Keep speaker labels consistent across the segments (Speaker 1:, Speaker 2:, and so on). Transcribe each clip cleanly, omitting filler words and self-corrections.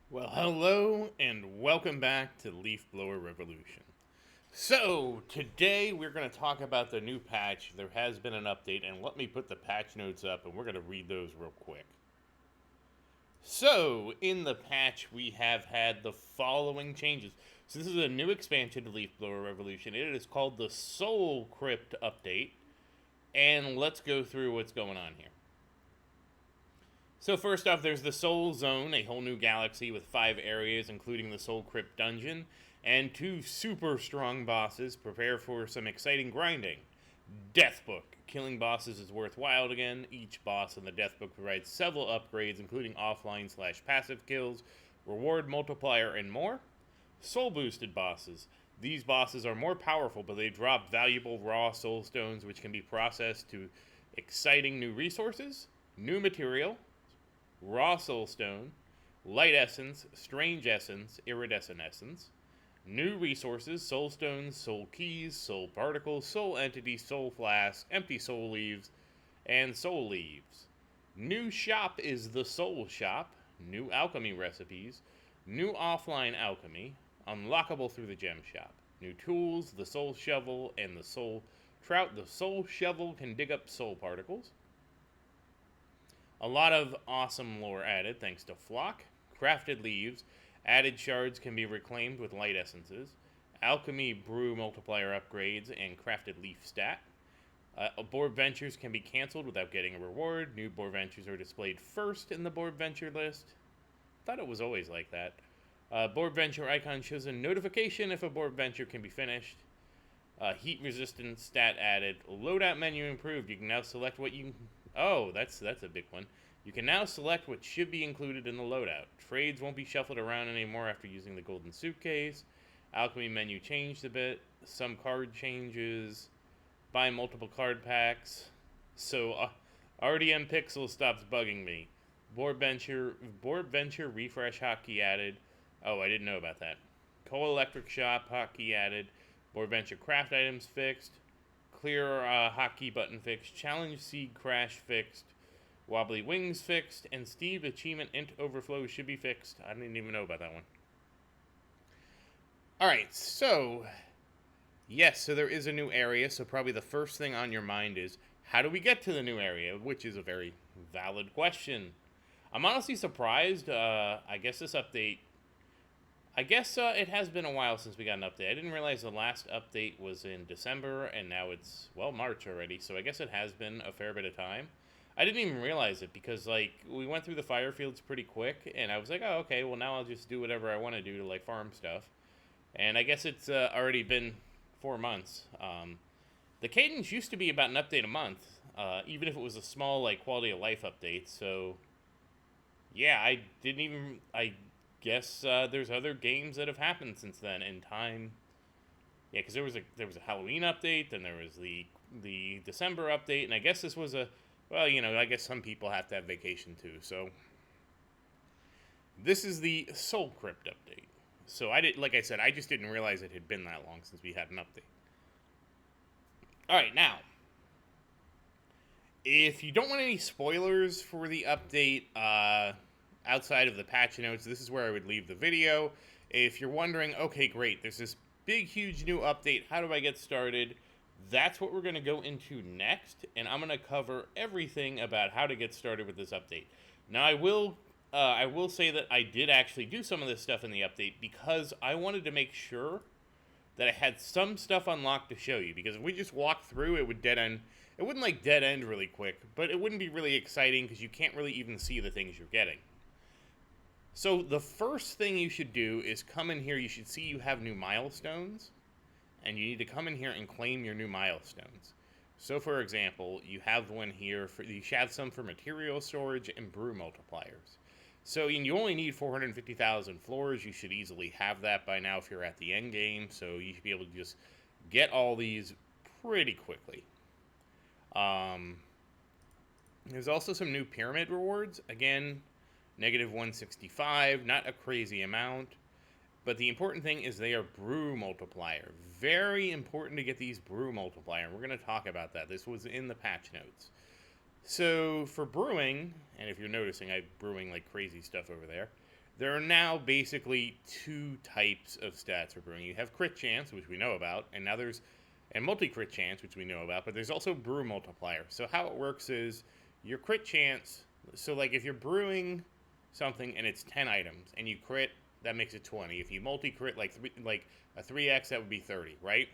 Speaker 1: Well, hello and welcome back to Leaf Blower Revolution. So, today we're going to talk about the new patch. There has been an update, and let me put the patch notes up and we're going to read those real quick. So, in the patch, we have had the following changes. So, this is a new expansion to Leaf Blower Revolution. It is called the Soul Crypt Update, and let's go through what's going on here. So first off, there's the Soul Zone, a whole new galaxy with 5 areas, including the Soul Crypt Dungeon, and 2 super strong bosses. Prepare for some exciting grinding. Death Book. Killing bosses is worthwhile again. Each boss in the Death Book provides several upgrades, including offline/passive kills, reward multiplier, and more. Soul Boosted bosses. These bosses are more powerful, but they drop valuable raw soul stones, which can be processed to exciting new resources, new material, raw soulstone, light essence, strange essence, iridescent essence, new resources, soulstones, soul keys, soul particles, soul entity, soul flask, empty soul leaves, and soul leaves. New shop is the soul shop, new alchemy recipes, new offline alchemy, unlockable through the gem shop. New tools, the soul shovel and the soul trout. The soul shovel can dig up soul particles. A lot of awesome lore added thanks to Flock. Crafted leaves. Added shards can be reclaimed with light essences. Alchemy brew multiplier upgrades and crafted leaf stat. Board ventures can be cancelled without getting a reward. New board ventures are displayed first in the board venture list. Thought it was always like that. Board venture icon shows a notification if a board venture can be finished. Heat resistance stat added. Loadout menu improved. You can now select what you... Oh, that's a big one. You can now select what should be included in the loadout. Trades won't be shuffled around anymore after using the golden suitcase. Alchemy menu changed a bit. Some card changes. Buy multiple card packs. So RDM Pixel stops bugging me. Board venture refresh hotkey added. Oh, I didn't know about that. Coal electric shop hotkey added. Board venture craft items fixed. Clear hotkey button fixed. Challenge seed crash fixed. Wobbly wings fixed. And Steve achievement int overflow should be fixed. I didn't even know about that one. Alright, so yes, so there is a new area. So probably the first thing on your mind is, how do we get to the new area? Which is a very valid question. I'm honestly surprised. I guess this update... it has been a while since we got an update. I didn't realize the last update was in December, and now it's, well, March already, so I guess it has been a fair bit of time. I didn't even realize it, because, we went through the fire fields pretty quick, and I was like, oh, okay, well, now I'll just do whatever I want to do to, farm stuff. And I guess it's already been 4 months. The cadence used to be about an update a month, even if it was a small, quality of life update, so... Yeah, I guess there's other games that have happened since then in time. Yeah, because there was a Halloween update, then there was the December update, and I guess this was I guess some people have to have vacation too. So this is the Soul Crypt update. So like I said, I just didn't realize it had been that long since we had an update. All right, now, if you don't want any spoilers for the update, outside of the patch notes, this is where I would leave the video. If you're wondering, okay, great, there's this big, huge new update, how do I get started? That's what we're going to go into next, and I'm going to cover everything about how to get started with this update. Now, I will say that I did actually do some of this stuff in the update because I wanted to make sure that I had some stuff unlocked to show you, because if we just walk through, it would dead end. It wouldn't dead end really quick, but it wouldn't be really exciting because you can't really even see the things you're getting. So the first thing you should do is come in here. You should see you have new milestones, and you need to come in here and claim your new milestones. So for example, you have one here, you have some for material storage and brew multipliers. So you only need 450,000 floors. You should easily have that by now if you're at the end game, so you should be able to just get all these pretty quickly. There's also some new pyramid rewards. Again, negative 165, not a crazy amount. But the important thing is they are brew multiplier. Very important to get these brew multiplier. We're going to talk about that. This was in the patch notes. So for brewing, and if you're noticing, I'm brewing like crazy stuff over there. There are now basically two types of stats for brewing. You have crit chance, which we know about, and now there's and multi-crit chance, which we know about, but there's also brew multiplier. So how it works is your crit chance, so like if you're brewing something and it's 10 items and you crit, that makes it 20. If you multi-crit like a 3x, that would be 30, right?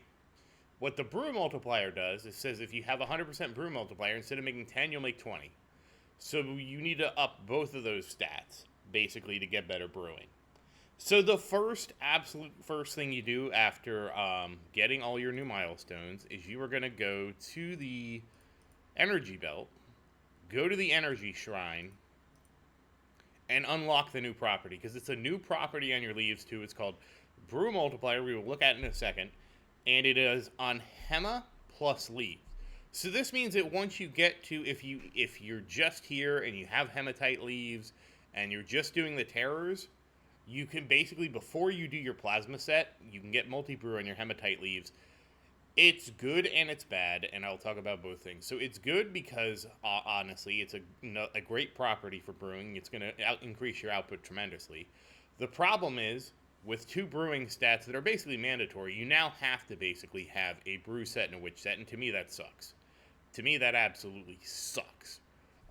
Speaker 1: What the brew multiplier does is says if you have 100% brew multiplier, instead of making 10, you'll make 20. So you need to up both of those stats, basically, to get better brewing. So the absolute first thing you do after getting all your new milestones is you are going to go to the energy belt, go to the energy shrine, and unlock the new property, because it's a new property on your leaves too. It's called Brew Multiplier. We will look at it in a second, and it is on Hema plus leaves. So this means that once you get to, if you're just here and you have hematite leaves and you're just doing the terrors, you can basically, before you do your plasma set, you can get multi-brew on your hematite leaves. It's good and it's bad, and I'll talk about both things. So it's good because, honestly, it's a great property for brewing. It's going to increase your output tremendously. The problem is, with two brewing stats that are basically mandatory, you now have to basically have a brew set and a witch set, and to me that sucks. To me, that absolutely sucks.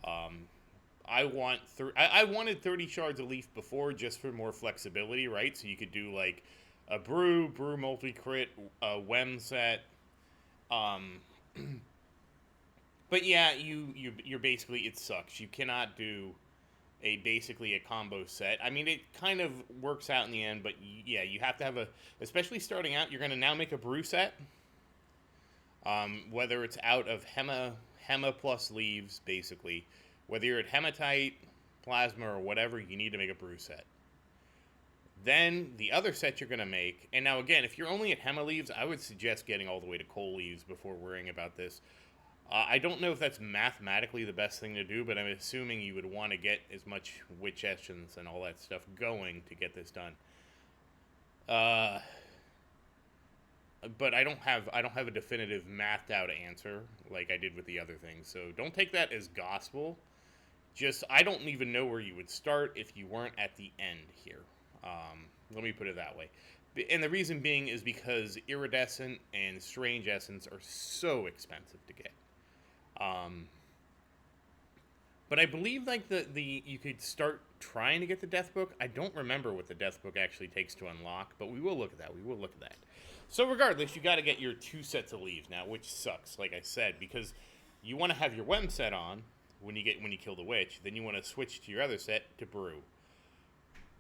Speaker 1: I wanted 30 shards of leaf before, just for more flexibility, right? So you could do like a brew multi-crit, a WEM set. But yeah, you're basically, it sucks. You cannot do basically a combo set. I mean, it kind of works out in the end, but yeah, you have to have especially starting out, you're going to now make a brew set. Whether it's out of Hema plus leaves, basically. Whether you're at hematite, plasma, or whatever, you need to make a brew set. Then the other set you're going to make, and now again, if you're only at Hema leaves, I would suggest getting all the way to coal leaves before worrying about this. I don't know if that's mathematically the best thing to do, but I'm assuming you would want to get as much witch essence and all that stuff going to get this done. But I don't have a definitive mathed out answer like I did with the other things. So don't take that as gospel. Just, I don't even know where you would start if you weren't at the end here. Let me put it that way. And the reason being is because iridescent and strange essence are so expensive to get. But I believe like the you could start trying to get the death book. I don't remember what the death book actually takes to unlock, but we will look at that. So regardless, you got to get your two sets of leaves now, which sucks, like I said, because you want to have your WEM set on when you kill the witch. Then you want to switch to your other set to brew.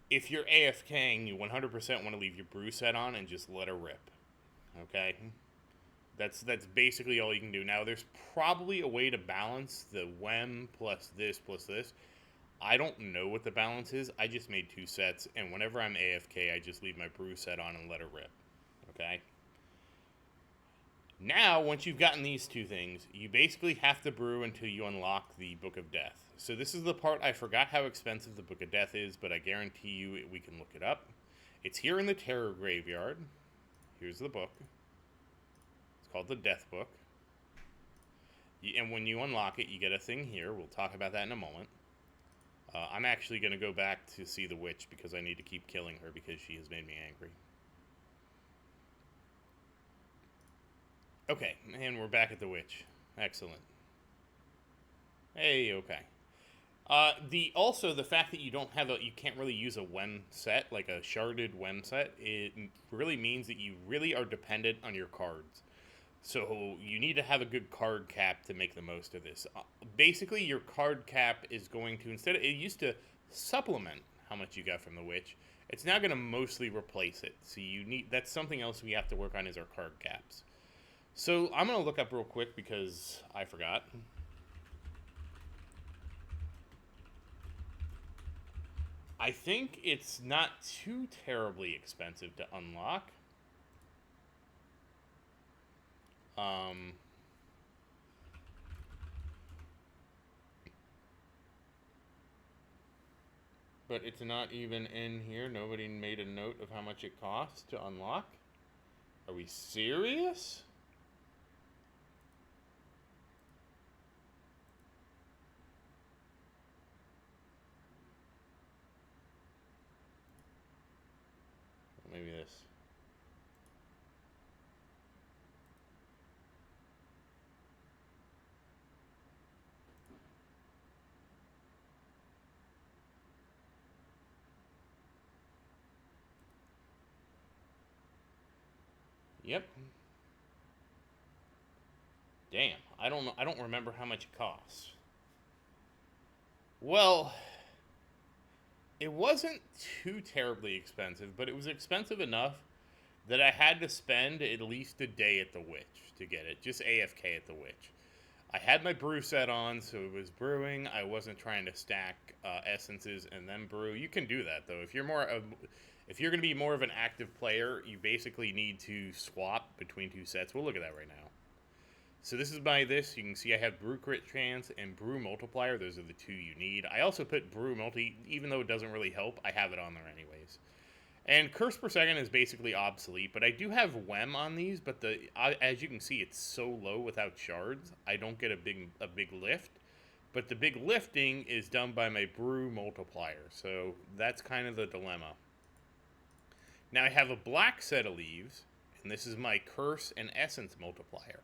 Speaker 1: If you're AFKing, you 100% want to leave your brew set on and just let her rip. Okay? That's basically all you can do. Now, there's probably a way to balance the WEM plus this. I don't know what the balance is. I just made two sets, and whenever I'm AFK, I just leave my brew set on and let her rip. Okay? Now, once you've gotten these two things, you basically have to brew until you unlock the Book of Death. So this is the part, I forgot how expensive the Book of Death is, but I guarantee you we can look it up. It's here in the Terror Graveyard. Here's the book. It's called the Death Book. And when you unlock it, you get a thing here. We'll talk about that in a moment. I'm actually going to go back to see the witch because I need to keep killing her because she has made me angry. Okay, and we're back at the witch. Excellent. Hey, okay. The fact that you can't really use a WEM set, like a sharded WEM set, it really means that you really are dependent on your cards. So you need to have a good card cap to make the most of this. Basically, your card cap is going to, it used to supplement how much you got from the witch. It's now going to mostly replace it. So that's something else we have to work on, is our card caps. So I'm going to look up real quick because I forgot. I think it's not too terribly expensive to unlock. But it's not even in here. Nobody made a note of how much it costs to unlock. Are we serious? maybe this. Yep. Damn. I don't know. I don't remember how much it costs. Well, it wasn't too terribly expensive, but it was expensive enough that I had to spend at least a day at the Witch to get it. Just AFK at the Witch. I had my brew set on, so it was brewing. I wasn't trying to stack essences and then brew. You can do that though. If you're going to be more of an active player, you basically need to swap between two sets. We'll look at that right now. So this is you can see I have brew crit chance and brew multiplier. Those are the two you need. I also put brew multi, even though it doesn't really help, I have it on there anyways. And curse per second is basically obsolete, but I do have Whem on these, but as you can see, it's so low without shards, I don't get a big lift. But the big lifting is done by my brew multiplier, so that's kind of the dilemma. Now I have a black set of leaves, and this is my curse and essence multiplier.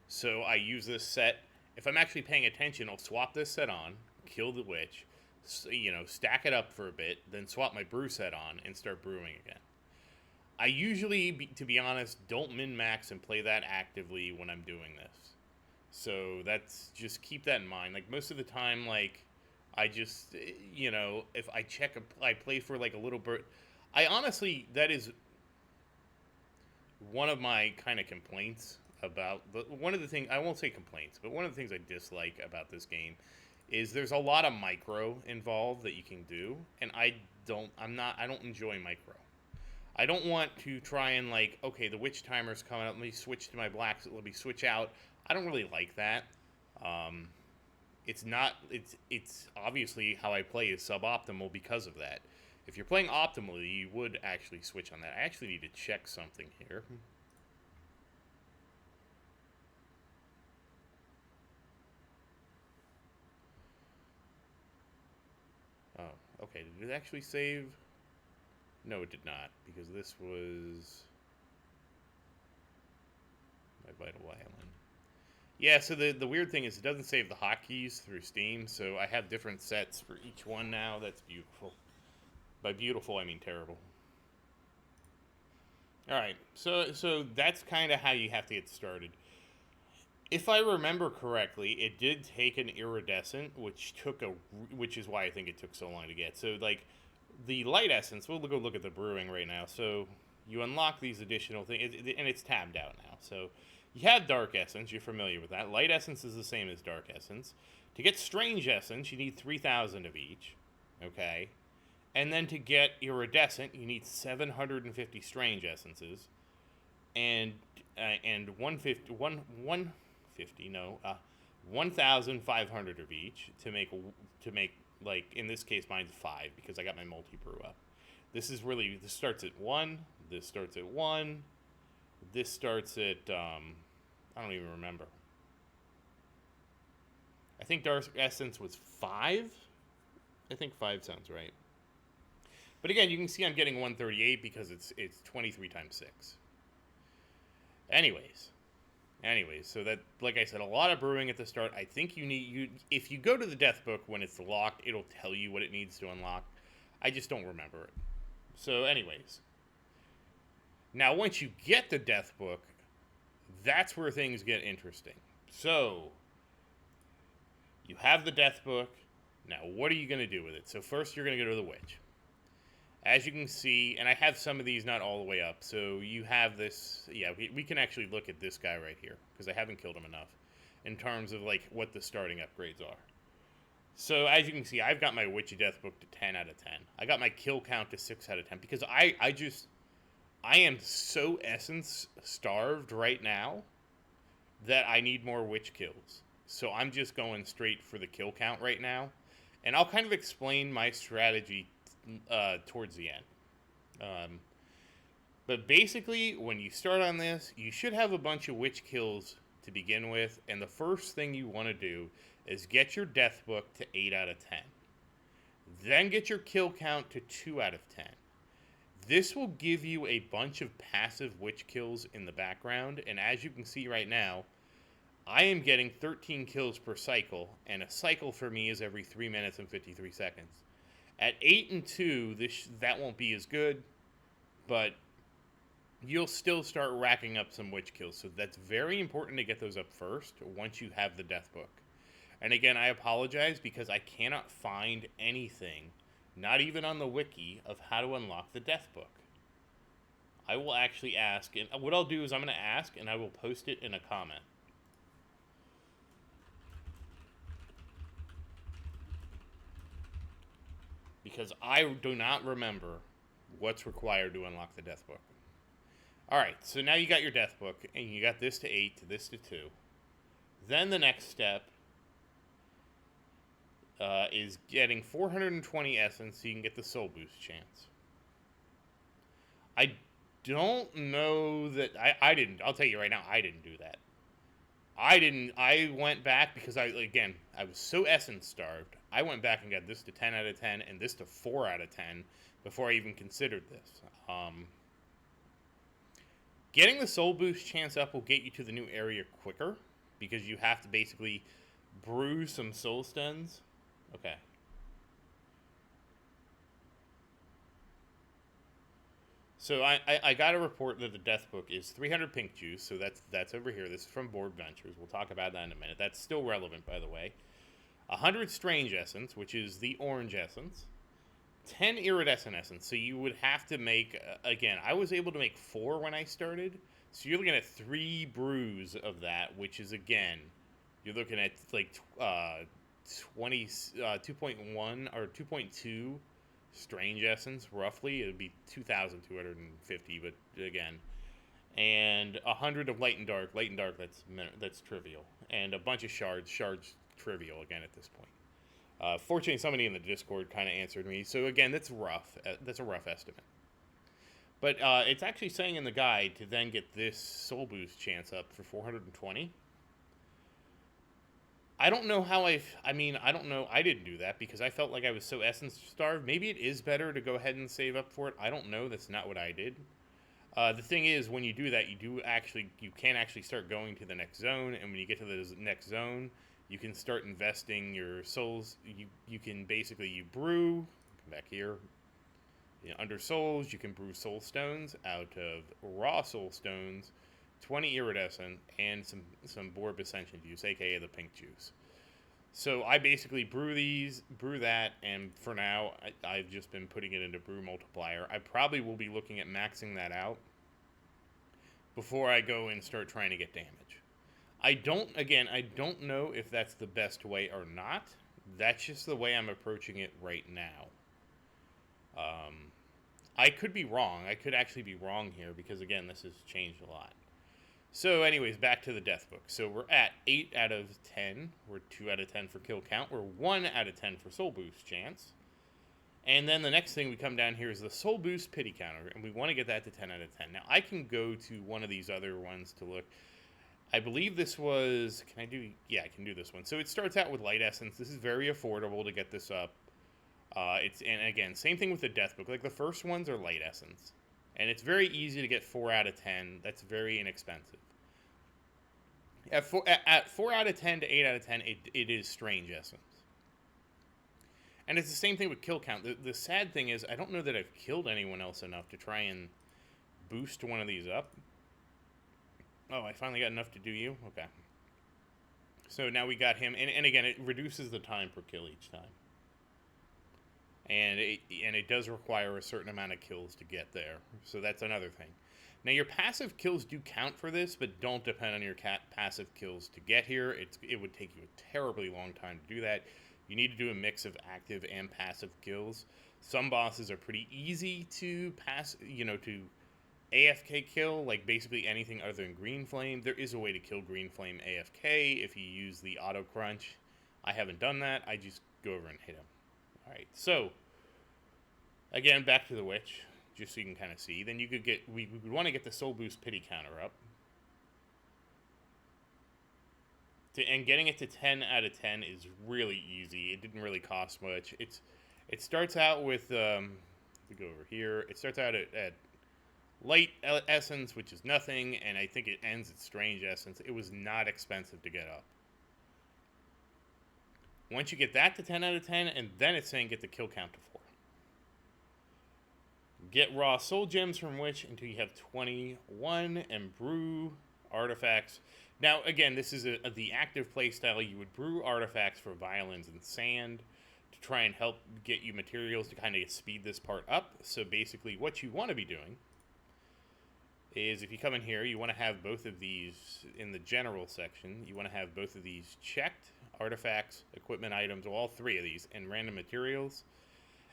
Speaker 1: So I use this set. If I'm actually paying attention, I'll swap this set on, kill the witch, stack it up for a bit, then swap my brew set on and start brewing again. I usually, to be honest, don't min-max and play that actively when I'm doing this. So just keep that in mind. Like most of the time, like I just, if I play for like a little bit. That is one of my kind of complaints about one of the things, I won't say complaints, but one of the things I dislike about this game is there's a lot of micro involved that you can do, and I don't enjoy micro. I don't want to try and okay, the witch timer's coming up, let me switch to my blacks, let me switch out. I don't really like that. It's obviously how I play is suboptimal because of that. If you're playing optimally, you would actually switch on that. I actually need to check something here. Oh, okay. Did it actually save? No, it did not, because this was my Vital Island. Yeah, so the weird thing is it doesn't save the hotkeys through Steam, so I have different sets for each one now. That's beautiful. By beautiful, I mean terrible. Alright, so that's kind of how you have to get started. If I remember correctly, it did take an iridescent, which is why I think it took so long to get. So, the light essence, we'll go look at the brewing right now. So, you unlock these additional things, and it's tabbed out now. So, you have dark essence, you're familiar with that. Light essence is the same as dark essence. To get strange essence, you need 3,000 of each, okay? And then to get iridescent, you need 750 strange essences, and 1,500 of each to make in this case mine's 5 because I got my multi brew up. This starts at 1. This starts at 1. This starts at I don't even remember. I think dark essence was 5. I think 5 sounds right. But again, you can see I'm getting 138 because it's 23 times 6. Anyways, so that, like I said, a lot of brewing at the start. I think if you go to the death book when it's locked, it'll tell you what it needs to unlock. I just don't remember it. So anyways, now once you get the death book, that's where things get interesting. So you have the death book. Now what are you going to do with it? So first you're going to go to the witch. As you can see, and I have some of these not all the way up, so you have this, yeah, we can actually look at this guy right here, because I haven't killed him enough, in terms of, what the starting upgrades are. So, as you can see, I've got my Witch of Death book to 10 out of 10. I got my kill count to 6 out of 10, because I am so essence starved right now, that I need more witch kills. So, I'm just going straight for the kill count right now, and I'll kind of explain my strategy towards the end. But basically, when you start on this, you should have a bunch of witch kills to begin with, and the first thing you want to do is get your death book to 8 out of 10. Then get your kill count to 2 out of 10. This will give you a bunch of passive witch kills in the background, and as you can see right now, I am getting 13 kills per cycle, and a cycle for me is every 3 minutes and 53 seconds. At 8 and 2, that won't be as good, but you'll still start racking up some witch kills, so that's very important to get those up first once you have the death book. And again, I apologize because I cannot find anything, not even on the wiki, of how to unlock the death book. I will actually ask, and what I'll do is I'm going to ask and I will post it in a comment. Because I do not remember what's required to unlock the death book. Alright, so now you got your death book, and you got this to 8, this to 2. Then the next step is getting 420 essence so you can get the soul boost chance. I don't know that... I didn't. I'll tell you right now, I didn't do that. I went back because I was so essence starved. I went back and got this to 10 out of 10 and this to 4 out of 10 before I even considered this. Getting the soul boost chance up will get you to the new area quicker because you have to basically brew some soul stones. Okay. So I got a report that the death book is 300 pink juice, so that's over here. This is from Board Ventures. We'll talk about that in a minute. That's still relevant, by the way. 100 strange essence, which is the orange essence. 10 iridescent essence, so you would have to make, again, I was able to make 4 when I started, so you're looking at 3 brews of that, which is, again, you're looking at, like, 2.1 or 2.2 strange essence, roughly. It would be 2,250, but, again, and 100 of light and dark. Light and dark, that's trivial, and a bunch of shards trivial, again, at this point. Fortunately, somebody in the Discord kind of answered me. So, again, that's rough. That's a rough estimate. But it's actually saying in the guide to then get this soul boost chance up for 420. I don't know how I don't know. I didn't do that because I felt like I was so essence starved. Maybe it is better to go ahead and save up for it. I don't know. That's not what I did. The thing is, when you do that, you can actually start going to the next zone. And when you get to the next zone, you can start investing your souls. You can basically, brew, come back here, under souls, you can brew soul stones out of raw soul stones, 20 iridescent, and some Borb Ascension juice, aka the pink juice. So I basically brew that, and for now, I've just been putting it into brew multiplier. I probably will be looking at maxing that out before I go and start trying to get damage. I don't know if that's the best way or not. That's just the way I'm approaching it right now. I could be wrong. I could actually be wrong here because, again, this has changed a lot. So, anyways, back to the death book. So, we're at 8 out of 10. We're 2 out of 10 for kill count. We're 1 out of 10 for soul boost chance. And then the next thing we come down here is the soul boost pity counter, and we want to get that to 10 out of 10. Now, I can go to one of these other ones to look. I believe this was, I can do this one. So it starts out with light essence. This is very affordable to get this up. And again, same thing with the death book. Like the first ones are light essence. And it's very easy to get 4 out of 10. That's very inexpensive. At 4 out of 10 to 8 out of 10, it is strange essence. And it's the same thing with kill count. The sad thing is, I don't know that I've killed anyone else enough to try and boost one of these up. Oh, I finally got enough to do you? Okay. So now we got him. And again, it reduces the time per kill each time. And it does require a certain amount of kills to get there. So that's another thing. Now, your passive kills do count for this, but don't depend on your passive kills to get here. It would take you a terribly long time to do that. You need to do a mix of active and passive kills. Some bosses are pretty easy to to AFK kill, like basically anything other than Green Flame. There is a way to kill Green Flame AFK if you use the auto crunch. I haven't done that. I just go over and hit him. Alright, so again, back to the witch, just so you can kind of see. Then you could we would want to get the soul boost pity counter up. And getting it to 10 out of 10 is really easy. It didn't really cost much. It starts out with to go over here. It starts out at light essence, which is nothing, and I think it ends at strange essence. It was not expensive to get up. Once you get that to 10 out of 10, and then it's saying get the kill count to 4. Get raw soul gems from which until you have 21, and brew artifacts. Now, again, this is the active playstyle. You would brew artifacts for violins and sand to try and help get you materials to kind of speed this part up. So basically what you want to be doing is if you come in here, you want to have both of these in the general section. You want to have both of these checked, artifacts, equipment items, all 3 of these, and random materials.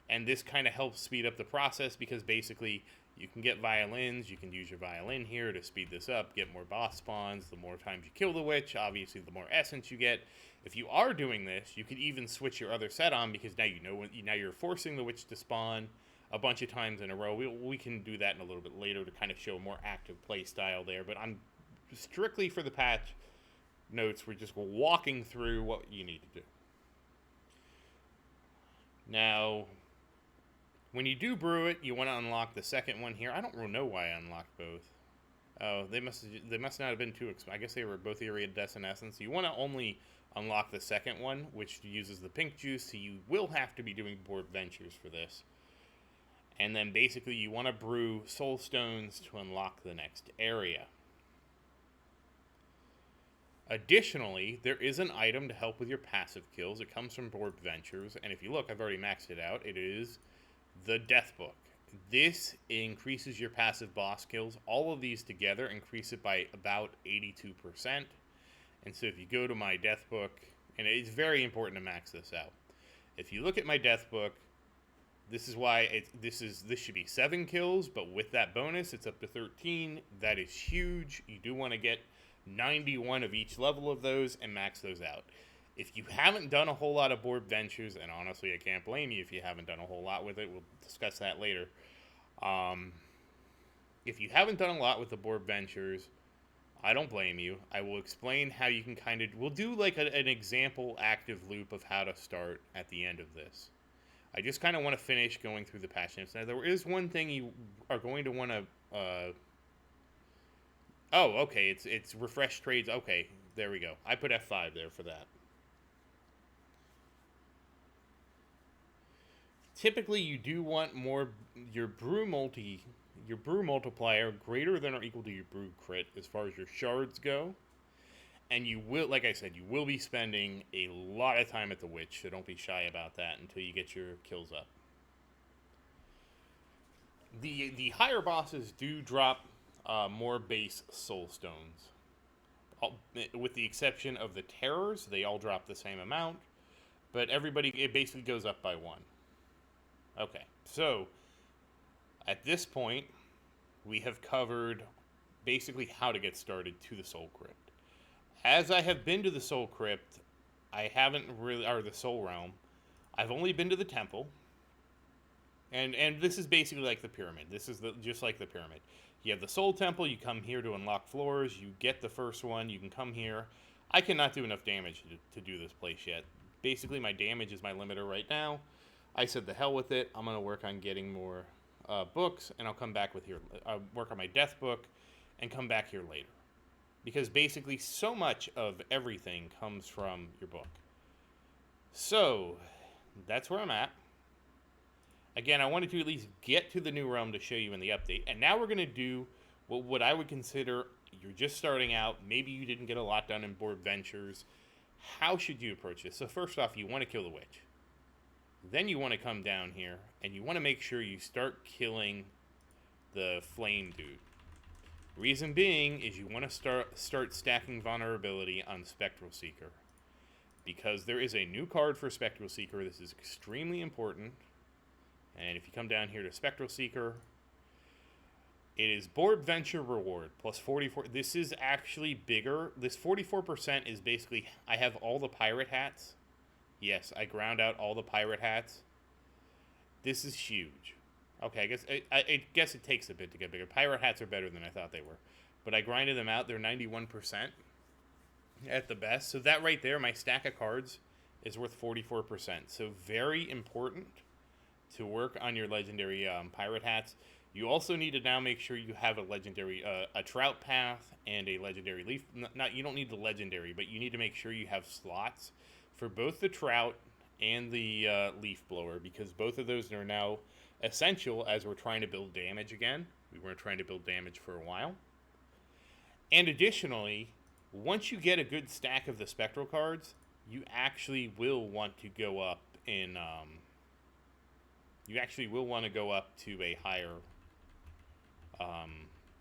Speaker 1: And this kind of helps speed up the process because basically you can get violins, you can use your violin here to speed this up, get more boss spawns. The more times you kill the witch, obviously the more essence you get. If you are doing this, you could even switch your other set on because now you know now you're forcing the witch to spawn a bunch of times in a row. We can do that in a little bit later to kind of show a more active play style there, but I'm strictly for the patch notes, we're just walking through what you need to do. Now, when you do brew it, you want to unlock the second one here. I don't really know why I unlocked both. Oh, they must not have been too expensive. I guess they were both iridescent essence. You want to only unlock the second one, which uses the pink juice, so you will have to be doing board ventures for this. And then basically you want to brew soul stones to unlock the next area. Additionally, there is an item to help with your passive kills. It comes from board ventures, and if you look, I've already maxed it out. It is the Death Book. This increases your passive boss kills. All of these together increase it by about 82%. And so if you go to my Death Book, and it's very important to max this out. If you look at my Death Book, this is why this should be 7 kills, but with that bonus, it's up to 13. That is huge. You do want to get 91 of each level of those and max those out. If you haven't done a whole lot of board ventures, and honestly, I can't blame you if you haven't done a whole lot with it. We'll discuss that later. If you haven't done a lot with the board ventures, I don't blame you. I will explain how you can we'll do like an example active loop of how to start at the end of this. I just kind of want to finish going through the patch notes. Now, there is one thing you are going to want to... oh, okay, it's refresh trades. Okay, there we go. I put F5 there for that. Typically, you do want more your brew multiplier greater than or equal to your brew crit as far as your shards go. And you will, like I said, you will be spending a lot of time at the witch, so don't be shy about that until you get your kills up. The higher bosses do drop more base soul stones. With the exception of the terrors, they all drop the same amount. But it basically goes up by 1. Okay, so at this point, we have covered basically how to get started to the Soul Crypt. As I have been to the Soul Crypt, I haven't really, or the Soul Realm, I've only been to the temple. And this is basically like the pyramid. This is just like the pyramid. You have the Soul Temple, you come here to unlock floors, you get the first one, you can come here. I cannot do enough damage to do this place yet. Basically, my damage is my limiter right now. I said the hell with it. I'm going to work on getting more books, and I'll come back with here. I'll work on my Death Book and come back here later. Because basically, so much of everything comes from your book. So, that's where I'm at. Again, I wanted to at least get to the new realm to show you in the update. And now we're going to do what I would consider, you're just starting out. Maybe you didn't get a lot done in board ventures. How should you approach this? So first off, you want to kill the witch. Then you want to come down here, and you want to make sure you start killing the flame dude. Reason being is you want to start stacking vulnerability on Spectral Seeker. Because there is a new card for Spectral Seeker. This is extremely important. And if you come down here to Spectral Seeker, it is Board Venture Reward plus 44. This is actually bigger. This 44% is basically, I have all the pirate hats. Yes, I ground out all the pirate hats. This is huge. Okay, I guess it takes a bit to get bigger. Pirate hats are better than I thought they were. But I grinded them out. They're 91% at the best. So that right there, my stack of cards, is worth 44%. So very important to work on your legendary pirate hats, you also need to now make sure you have a legendary, a trout path and a legendary leaf. Not you don't need the legendary, but you need to make sure you have slots for both the trout and the leaf blower, because both of those are now essential as we're trying to build damage again. We weren't trying to build damage for a while. And additionally, once you get a good stack of the spectral cards, you actually will want to go up in. You actually will want to go up to a higher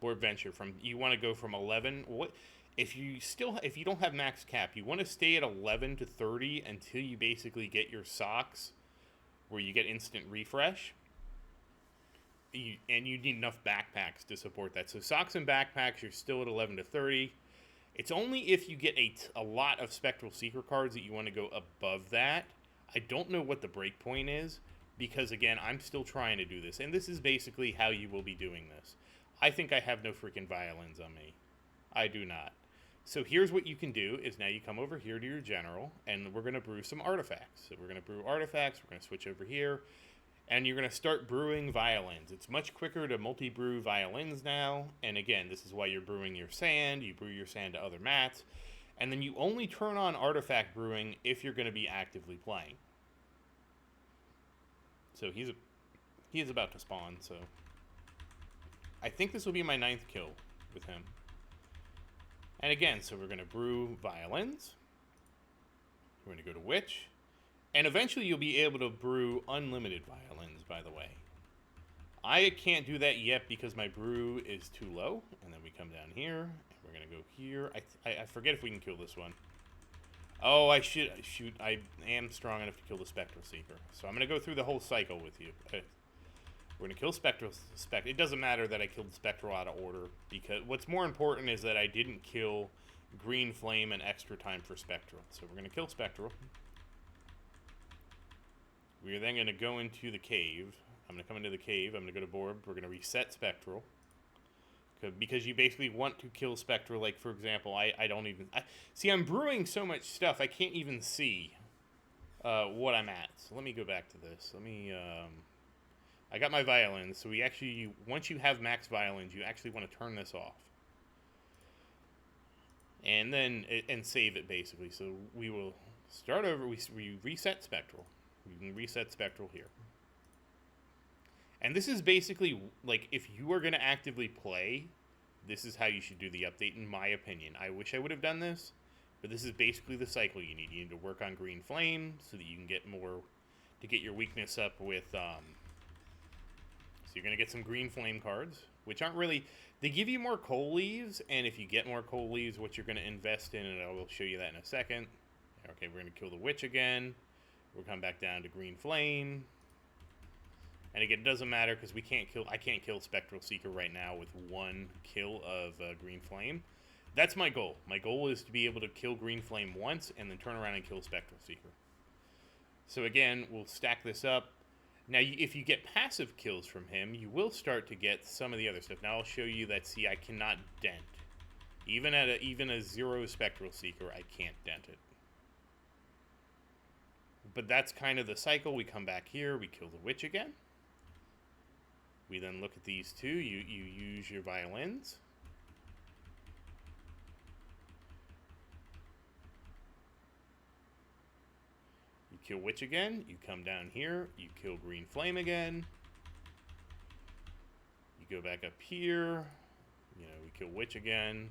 Speaker 1: board venture. From you want to go from 11. What if you don't have max cap? You want to stay at 11 to 30 until you basically get your socks, where you get instant refresh. And you need enough backpacks to support that. So socks and backpacks, you're still at 11 to 30. It's only if you get a lot of Spectral Seeker cards that you want to go above that. I don't know what the break point is, because again, I'm still trying to do this. And this is basically how you will be doing this. I think I have no freaking violins on me. I do not. So here's what you can do, is now you come over here to your general, and we're going to brew some artifacts. So we're going to brew artifacts, we're going to switch over here, and you're going to start brewing violins. It's much quicker to multi-brew violins now, and again, this is why you're brewing your sand. You brew your sand to other mats, and then you only turn on artifact brewing if you're going to be actively playing. So he is about to spawn, so I think this will be my 9th kill with him. And again, so we're going to brew violins. We're going to go to Witch. And eventually you'll be able to brew unlimited violins, by the way. I can't do that yet because my brew is too low. And then we come down here, and we're going to go here. I forget if we can kill this one. Oh, I am strong enough to kill the Spectral Seeker. So I'm going to go through the whole cycle with you. We're going to kill Spectral. It doesn't matter that I killed Spectral out of order, because what's more important is that I didn't kill Green Flame and extra time for Spectral. So we're going to kill Spectral. We are then going to go into the cave. I'm going to come into the cave. I'm going to go to board. We're going to reset Spectral. Because you basically want to kill Spectral. Like, for example, I don't even... see, I'm brewing so much stuff, I can't even see what I'm at. So let me go back to this. Let me... I got my violins. So we actually... once you have max violins, you actually want to turn this off. And then... and save it, basically. So we will start over. We reset Spectral. We can reset Spectral here. And this is basically, like, if you are going to actively play, this is how you should do the update, in my opinion. I wish I would have done this, but this is basically the cycle you need. You need to work on Green Flame so that you can get more, to get your weakness up with, so you're going to get some Green Flame cards, which aren't really, they give you more coal leaves, and if you get more coal leaves, what you're going to invest in, and I will show you that in a second. Okay, we're going to kill the Witch again. We'll come back down to Green Flame. And again, it doesn't matter because I can't kill Spectral Seeker right now with one kill of Green Flame. That's my goal. My goal is to be able to kill Green Flame once and then turn around and kill Spectral Seeker. So again, we'll stack this up. Now, if you get passive kills from him, you will start to get some of the other stuff. Now, I'll show you that, see, I cannot dent. Even at a 0 Spectral Seeker, I can't dent it. But that's kind of the cycle. We come back here, we kill the Witch again. We then look at these two. You use your violins. You kill Witch again. You come down here. You kill Green Flame again. You go back up here. You know, we kill Witch again.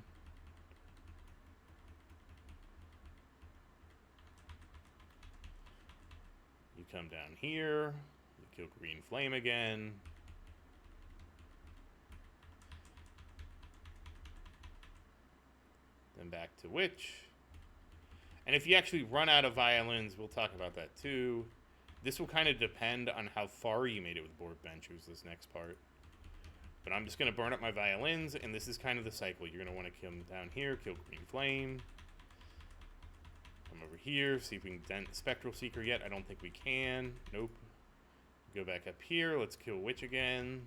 Speaker 1: You come down here. You kill Green Flame again. Then back to Witch. And if you actually run out of violins, we'll talk about that too. This will kind of depend on how far you made it with board benchers, this next part. But I'm just going to burn up my violins, and this is kind of the cycle. You're going to want to come down here, kill Green Flame. Come over here, see if we can dent Spectral Seeker yet. I don't think we can. Nope. Go back up here. Let's kill Witch again.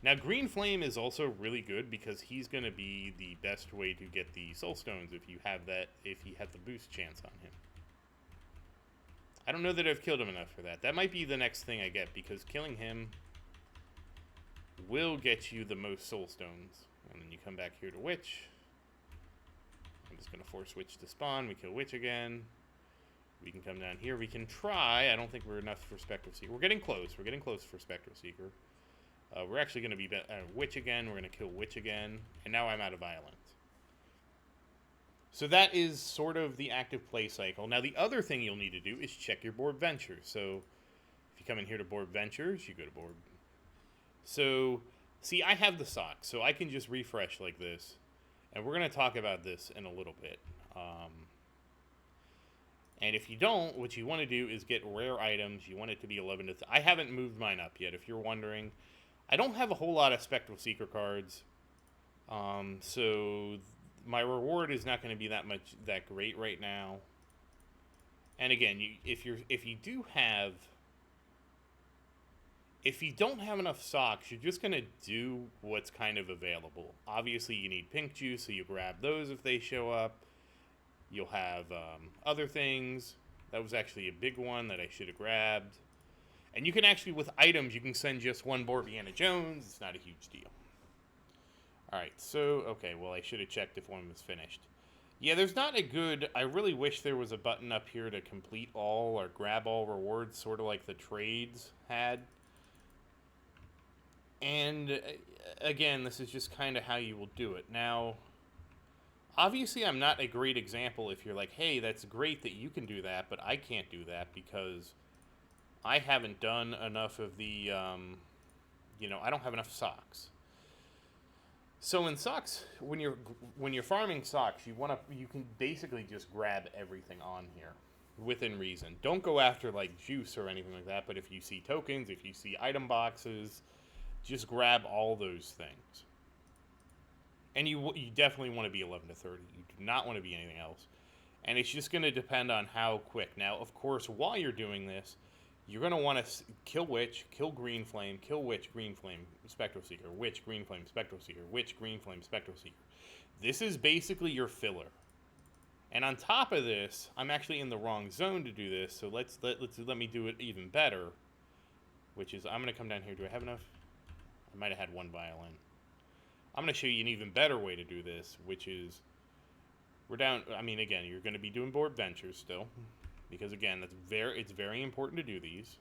Speaker 1: Now, Green Flame is also really good because he's going to be the best way to get the Soul Stones if you have that, if you have the boost chance on him. I don't know that I've killed him enough for that. That might be the next thing I get, because killing him will get you the most soul stones. And then you come back here to Witch. I'm just going to force Witch to spawn. We kill Witch again. We can come down here. We can try. I don't think we're enough for Spectral Seeker. We're getting close. We're getting close for Spectral Seeker. We're actually going to be Witch again. We're going to kill Witch again. And now I'm out of Violence. So that is sort of the active play cycle. Now the other thing you'll need to do is check your board ventures. So if you come in here to board ventures, you go to board. So see, I have the socks, so I can just refresh like this. And we're going to talk about this in a little bit. And if you don't, what you want to do is get rare items. You want it to be 11 to... I haven't moved mine up yet, if you're wondering. I don't have a whole lot of Spectral Seeker cards. So my reward is not going to be that great right now. And again, if you don't have enough socks, you're just going to do what's kind of available. Obviously, you need pink juice, so you grab those if they show up. You'll have other things. That was actually a big one that I should have grabbed. And you can actually, with items, you can send just one Borbiana Jones. It's not a huge deal. Alright, so, okay, well, I should have checked if one was finished. Yeah, there's not a good... I really wish there was a button up here to complete all or grab all rewards, sort of like the trades had. And, again, this is just kind of how you will do it. Now... Obviously, I'm not a great example if you're like, hey, that's great that you can do that, but I can't do that because I haven't done enough of the, I don't have enough socks. So in socks, when you're farming socks, you can basically just grab everything on here within reason. Don't go after like juice or anything like that, but if you see tokens, if you see item boxes, just grab all those things. And you definitely want to be 11 to 30. You do not want to be anything else. And it's just going to depend on how quick. Now, of course, while you're doing this, you're going to want to kill Witch, kill Green Flame, kill Witch, Green Flame, Spectral Seeker, Witch, Green Flame, Spectral Seeker, Witch, Green Flame, Spectral Seeker. This is basically your filler. And on top of this, I'm actually in the wrong zone to do this, so let me do it even better. Which is, I'm going to come down here. Do I have enough? I might have had one violin. I'm going to show you an even better way to do this, which is, again, you're going to be doing board ventures still, because again, it's very important to do these.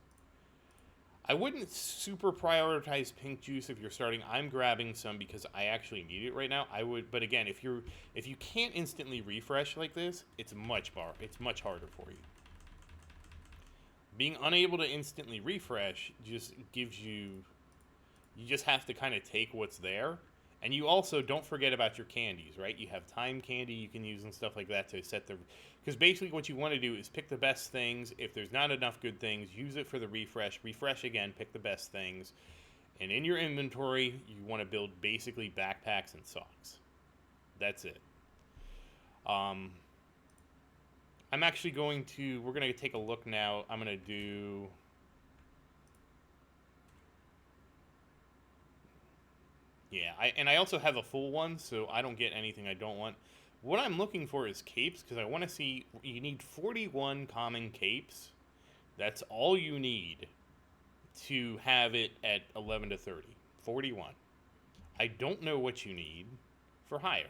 Speaker 1: I wouldn't super prioritize pink juice if you're starting. I'm grabbing some because I actually need it right now. But again, if you can't instantly refresh like this, it's much harder for you. Being unable to instantly refresh just gives you just have to kind of take what's there. And you also don't forget about your candies, right? You have time candy you can use and stuff like that to set the... Because basically what you want to do is pick the best things. If there's not enough good things, use it for the refresh. Refresh again, pick the best things. And in your inventory, you want to build basically backpacks and socks. That's it. I'm actually going to... We're going to take a look now. I'm going to do... Yeah, I also have a full one, so I don't get anything I don't want. What I'm looking for is capes, because I want to see... You need 41 common capes. That's all you need to have it at 11 to 30. 41. I don't know what you need for higher.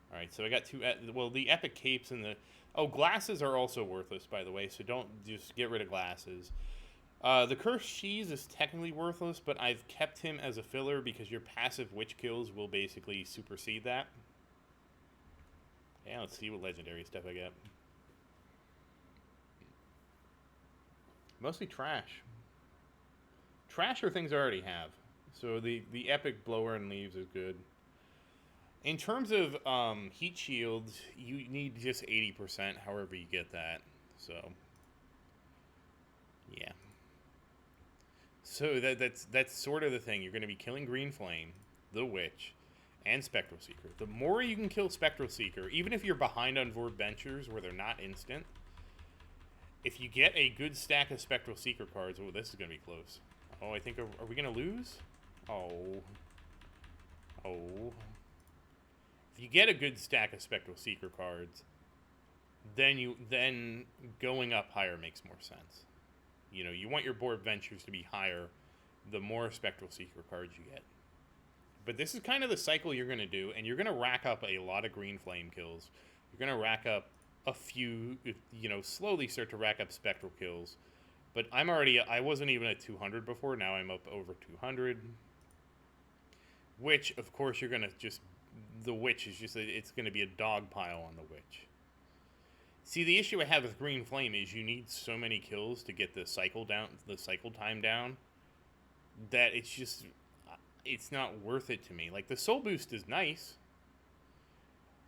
Speaker 1: Alright, so I got two... Well, the epic capes and the... Oh, glasses are also worthless, by the way, so don't just get rid of glasses. The Cursed Cheese is technically worthless, but I've kept him as a filler because your passive witch kills will basically supersede that. Yeah, let's see what legendary stuff I get. Mostly trash. Trash are things I already have. So the epic blower and leaves is good. In terms of heat shields, you need just 80%, however you get that. So, yeah. So that's sort of the thing. You're going to be killing Green Flame, the Witch, and Spectral Seeker. The more you can kill Spectral Seeker, even if you're behind on Board Ventures where they're not instant, if you get a good stack of Spectral Seeker cards... Oh, this is going to be close. Oh, I think... Are we going to lose? Oh. If you get a good stack of Spectral Seeker cards, then going up higher makes more sense. You know, you want your board ventures to be higher the more Spectral Seeker cards you get. But this is kind of the cycle you're going to do, and you're going to rack up a lot of green flame kills. You're going to rack up a few, you know, slowly start to rack up spectral kills. But I wasn't even at 200 before, now I'm up over 200. Which, of course, you're going to just, the Witch is just, it's going to be a dog pile on the Witch. See, the issue I have with Green Flame is you need so many kills to get the cycle time down, that it's not worth it to me. Like, the soul boost is nice.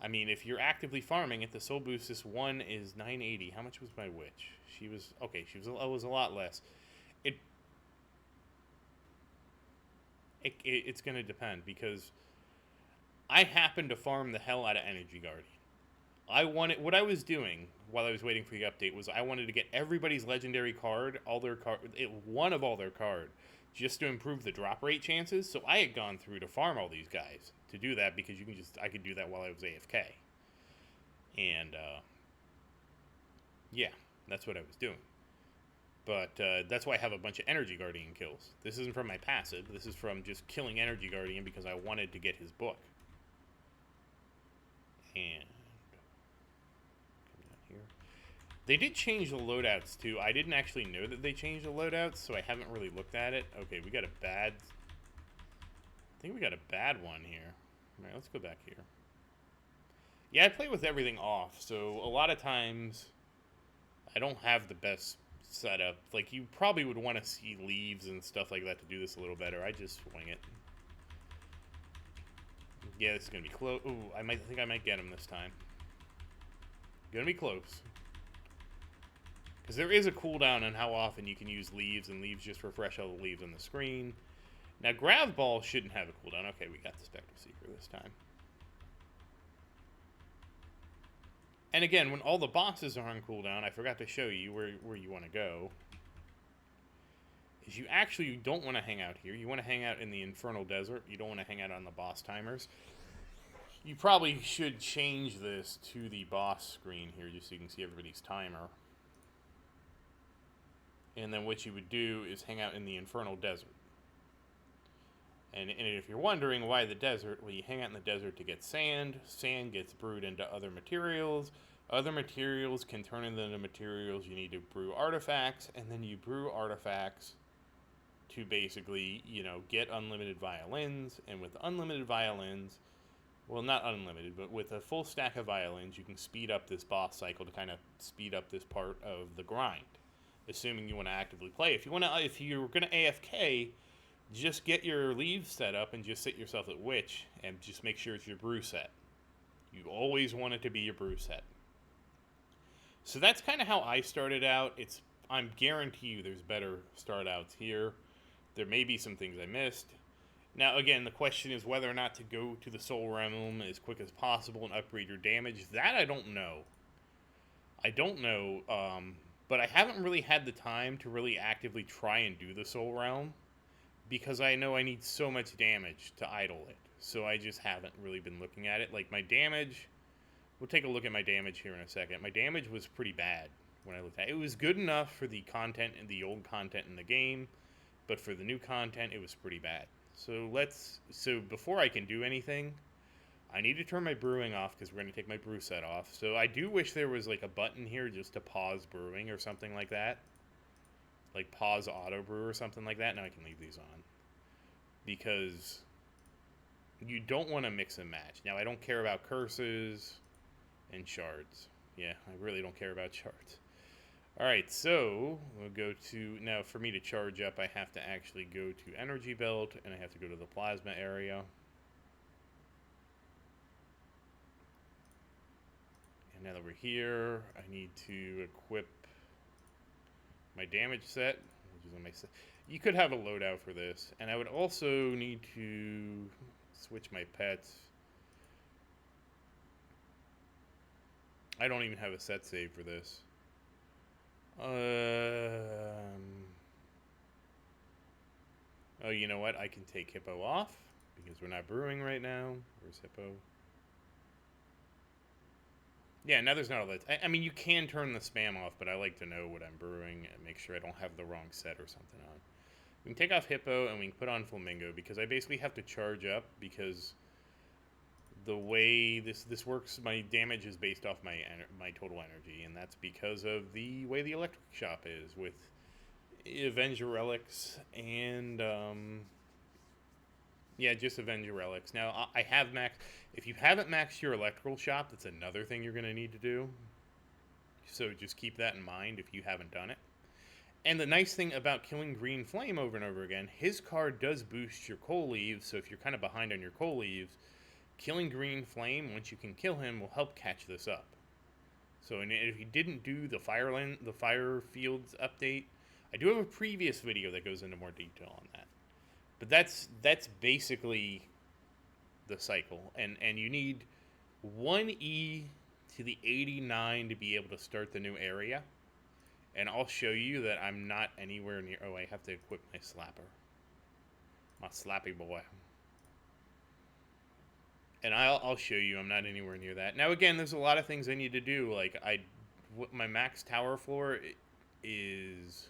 Speaker 1: I mean, if you're actively farming it, the soul boost, this one is 980. How much was my Witch? She was a lot less. It's going to depend, because I happened to farm the hell out of Energy Guardian. What I was doing while I was waiting for the update was I wanted to get everybody's legendary card, one of all their card, just to improve the drop rate chances. So I had gone through to farm all these guys to do that, because I could do that while I was AFK. And yeah, that's what I was doing. But that's why I have a bunch of Energy Guardian kills. This isn't from my passive. This is from just killing Energy Guardian because I wanted to get his book. And come down here. They did change the loadouts too. I didn't actually know that they changed the loadouts, so I haven't really looked at it. Okay, we got a bad... I think we got a bad one here. All right, let's go back here. Yeah, I play with everything off, so a lot of times I don't have the best setup. Like, you probably would want to see leaves and stuff like that to do this a little better. I just wing it. Yeah, this is gonna be close. Ooh, I think I might get him this time. Gonna be close. Because there is a cooldown on how often you can use leaves, and leaves just refresh all the leaves on the screen. Now, Grav Ball shouldn't have a cooldown. Okay, we got the Spectral Seeker this time. And again, when all the bosses are on cooldown, I forgot to show you where you want to go. Is you actually don't want to hang out here. You want to hang out in the Infernal Desert. You don't want to hang out on the boss timers. You probably should change this to the boss screen here, just so you can see everybody's timer. And then what you would do is hang out in the Infernal Desert. And if you're wondering why the desert, well, you hang out in the desert to get sand. Sand gets brewed into other materials. Other materials can turn into the materials you need to brew artifacts. And then you brew artifacts to basically, you know, get unlimited violins. And with unlimited violins, well, not unlimited, but with a full stack of violins, you can speed up this boss cycle to kind of speed up this part of the grind. Assuming you want to actively play. If you're going to AFK, just get your leaves set up and just sit yourself at Witch, and just make sure it's your brew set. You always want it to be your brew set. So that's kind of how I started out. I'm guarantee you there's better start outs here. There may be some things I missed. Now, again, the question is whether or not to go to the Soul Realm as quick as possible and upgrade your damage. That I don't know. But I haven't really had the time to really actively try and do the Soul Realm, because I know I need so much damage to idle it. So I just haven't really been looking at it. Like, my damage, we'll take a look at my damage here in a second. My damage was pretty bad when I looked at it. It was good enough for the content and the old content in the game, but for the new content, it was pretty bad. So before I can do anything, I need to turn my brewing off, because we're going to take my brew set off. So I do wish there was like a button here just to pause brewing or something like that. Like pause auto brew or something like that. Now I can leave these on, because you don't want to mix and match. Now, I don't care about curses and shards. Yeah, I really don't care about shards. Alright, so we'll go to, now for me to charge up, I have to actually go to Energy Belt, and I have to go to the Plasma area. And now that we're here, I need to equip my damage set, which is on my set. You could have a loadout for this, and I would also need to switch my pets. I don't even have a set save for this. Oh, you know what? I can take Hippo off, because we're not brewing right now. Where's Hippo? Yeah, now there's not all that. I mean, you can turn the spam off, but I like to know what I'm brewing and make sure I don't have the wrong set or something on. We can take off Hippo and we can put on Flamingo because I basically have to charge up because the way this works, my damage is based off my total energy, and that's because of the way the electric shop is with Avenger relics and yeah, just Avenger relics. Now I have max. If you haven't maxed your electrical shop, that's another thing you're gonna need to do. So just keep that in mind if you haven't done it. And the nice thing about killing Green Flame over and over again, his card does boost your coal leaves. So if you're kind of behind on your coal leaves, killing Green Flame, once you can kill him, will help catch this up. So and if you didn't do the Fire Fields update, I do have a previous video that goes into more detail on that. But that's basically the cycle, and you need 1E to the 89 to be able to start the new area. And I'll show you that I'm not anywhere near. Oh, I have to equip my slapper, my slappy boy. And I'll show you I'm not anywhere near that. Now again, there's a lot of things I need to do. Like my max tower floor is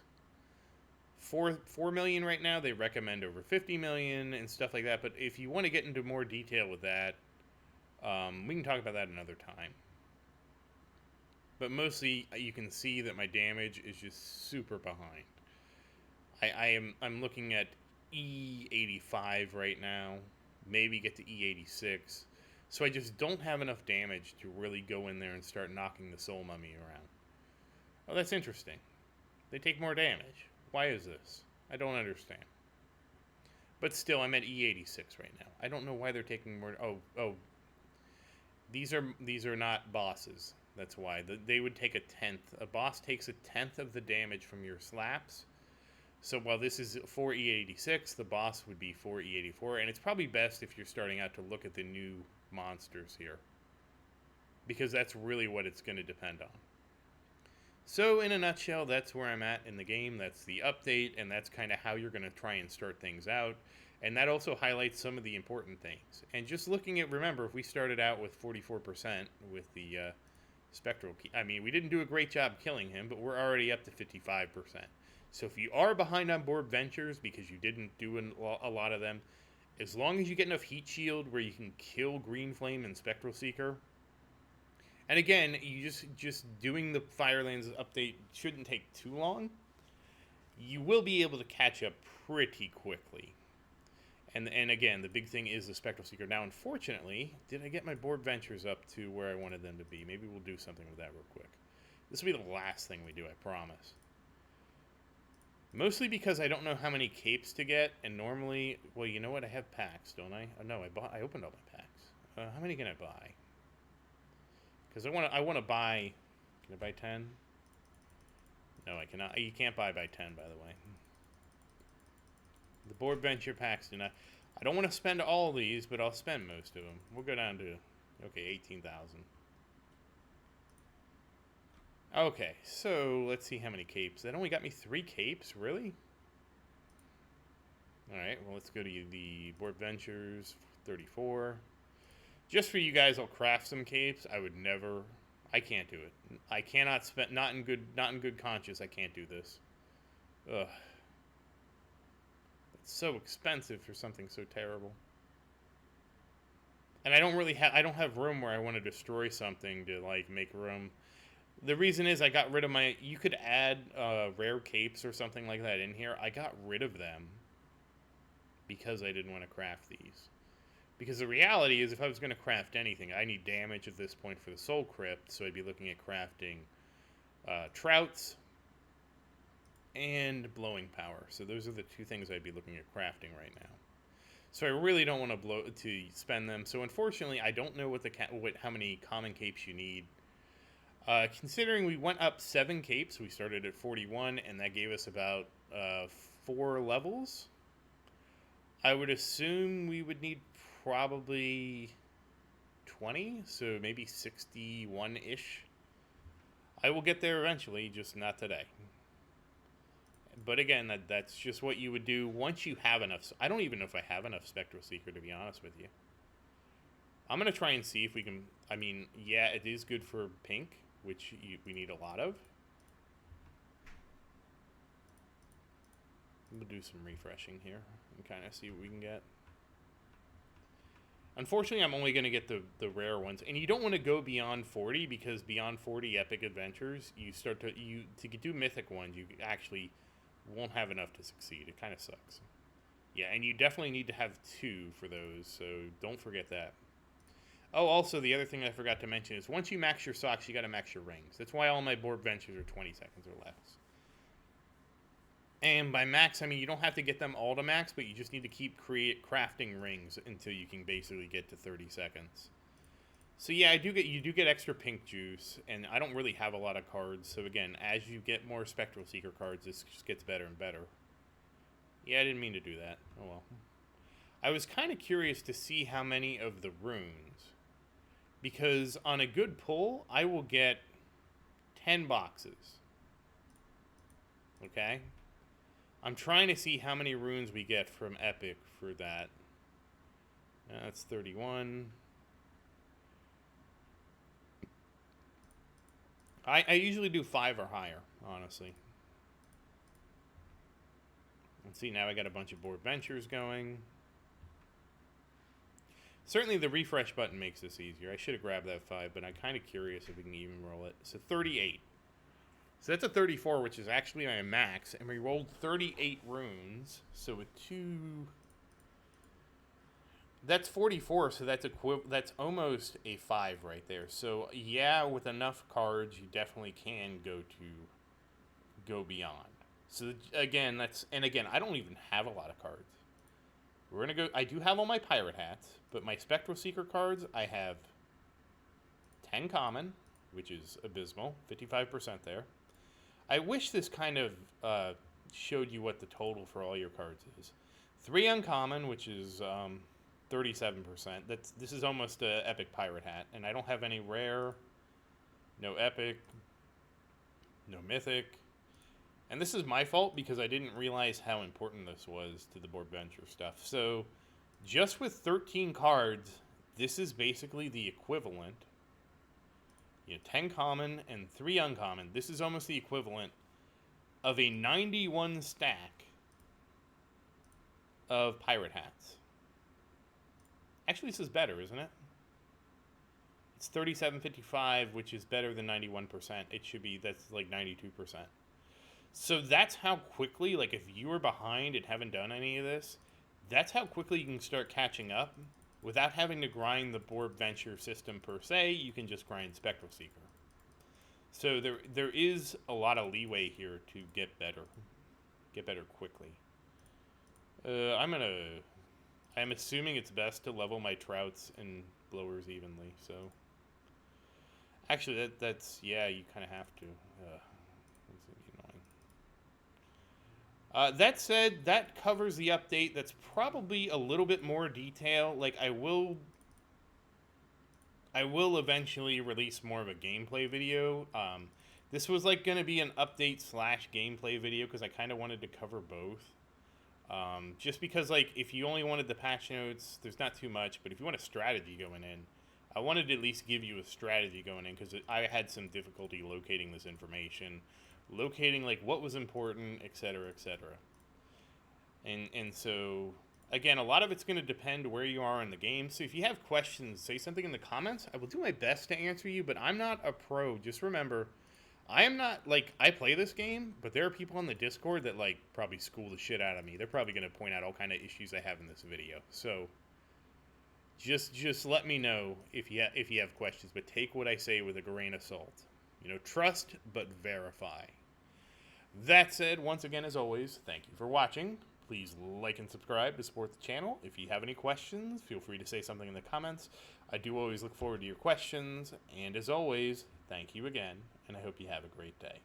Speaker 1: 4 million right now. They recommend over 50 million and stuff like that. But if you want to get into more detail with that, we can talk about that another time. But mostly, you can see that my damage is just super behind. I'm looking at E85 right now. Maybe get to E86. So I just don't have enough damage to really go in there and start knocking the Soul Mummy around. Oh, that's interesting. They take more damage. Why is this? I don't understand. But still, I'm at E86 right now. I don't know why they're taking more. Oh. These are not bosses. That's why. They would take a tenth. A boss takes a tenth of the damage from your slaps. So while this is 4E86, the boss would be 4E84. And it's probably best if you're starting out to look at the new monsters here, because that's really what it's going to depend on. So in a nutshell, that's where I'm at in the game. That's the update, and that's kind of how you're going to try and start things out. And that also highlights some of the important things. And just looking at, remember, if we started out with 44% with the Spectral Key, I mean, we didn't do a great job killing him, but we're already up to 55%. So if you are behind on Board Ventures because you didn't do a lot of them, as long as you get enough Heat Shield where you can kill Green Flame and Spectral Seeker, and again, you just doing the Firelands update shouldn't take too long, you will be able to catch up pretty quickly. And again, the big thing is the Spectral Seeker. Now, unfortunately, did I get my Board Ventures up to where I wanted them to be? Maybe we'll do something with that real quick. This will be the last thing we do, I promise. Mostly because I don't know how many capes to get, and normally, well, you know what? I have packs, don't I? Oh, no, I opened all my packs. How many can I buy? Because I want to buy. Can I buy 10? No, I cannot. You can't buy by 10, by the way. The Board Venture packs do not. I don't want to spend all of these, but I'll spend most of them. We'll go down to, okay, 18,000. Okay, so let's see how many capes. That only got me 3 capes, really? Alright, well, let's go to the Board Ventures 34. Just for you guys, I'll craft some capes. I would never. I can't do it. I cannot spend. Not in good conscience. I can't do this. Ugh. It's so expensive for something so terrible. And I don't really have. I don't have room where I want to destroy something to like make room. The reason is I got rid of my. You could add rare capes or something like that in here. I got rid of them because I didn't want to craft these. Because the reality is, if I was going to craft anything, I need damage at this point for the Soul Crypt, so I'd be looking at crafting Trouts and Blowing Power. So those are the 2 things I'd be looking at crafting right now. So I really don't want to spend them. So unfortunately, I don't know how many common capes you need. Considering we went up 7 capes, we started at 41, and that gave us about 4 levels. I would assume we would need probably 20, so maybe 61-ish. I will get there eventually, just not today. But again, that's just what you would do once you have enough. I don't even know if I have enough Spectral Seeker, to be honest with you. I'm going to try and see if we can... I mean, yeah, it is good for pink, which we need a lot of. We'll do some refreshing here and kind of see what we can get. Unfortunately, I'm only going to get the rare ones. And you don't want to go beyond 40, because beyond 40 epic adventures, you start to do mythic ones, you actually won't have enough to succeed. It kind of sucks. Yeah, and you definitely need to have 2 for those, so don't forget that. Oh, also, the other thing I forgot to mention is once you max your socks, you got to max your rings. That's why all my board ventures are 20 seconds or less. And by max, I mean you don't have to get them all to max, but you just need to keep crafting rings until you can basically get to 30 seconds. So yeah, you do get extra pink juice, and I don't really have a lot of cards. So again, as you get more Spectral Seeker cards, this just gets better and better. Yeah, I didn't mean to do that. Oh well. I was kind of curious to see how many of the runes, because on a good pull, I will get 10 boxes. Okay? I'm trying to see how many runes we get from Epic for that. That's 31. I usually do 5 or higher, honestly. Let's see, now I got a bunch of board ventures going. Certainly the refresh button makes this easier. I should have grabbed that 5, but I'm kind of curious if we can even roll it. So 38. So that's a 34, which is actually my max, and we rolled 38 runes. So with 2, that's 44. So that's almost a 5 right there. So yeah, with enough cards, you definitely can go beyond. So again, I don't even have a lot of cards. We're gonna go. I do have all my pirate hats, but my Spectral Seeker cards, I have 10 common, which is abysmal, 55% there. I wish this kind of showed you what the total for all your cards is. 3 uncommon, which is 37%. This is almost an epic pirate hat, and I don't have any rare, no epic, no mythic. And this is my fault because I didn't realize how important this was to the board venture stuff. So just with 13 cards, this is basically the equivalent. 10 common and 3 uncommon. This is almost the equivalent of a 91 stack of pirate hats. Actually, this is better, isn't it? It's 37.55, which is better than 91%. It should be, that's like 92%. So that's how quickly, like if you were behind and haven't done any of this, that's how quickly you can start catching up. Without having to grind the board venture system per se, you can just grind Spectral Seeker. So there is a lot of leeway here to get better quickly. I'm assuming it's best to level my trouts and blowers evenly. So actually, that's yeah, you kind of have to. That said, that covers the update. That's probably a little bit more detail. Like, I will eventually release more of a gameplay video. This was, like, going to be an update / gameplay video because I kind of wanted to cover both. Just because, like, if you only wanted the patch notes, there's not too much. But if you want a strategy going in, I wanted to at least give you a strategy going in because I had some difficulty locating this information. Locating like what was important, etc., etc. And so again, a lot of it's going to depend where you are in the game. So if you have questions, say something in the comments. I will do my best to answer you, but I'm not a pro. Just remember, I am not like I play this game, but there are people on the Discord that like probably school the shit out of me. They're probably going to point out all kind of issues I have in this video. So just let me know if you have questions, but take what I say with a grain of salt. Trust but verify. That said, once again, as always, thank you for watching. Please like and subscribe to support the channel. If you have any questions, feel free to say something in the comments. I do always look forward to your questions. And as always, thank you again, and I hope you have a great day.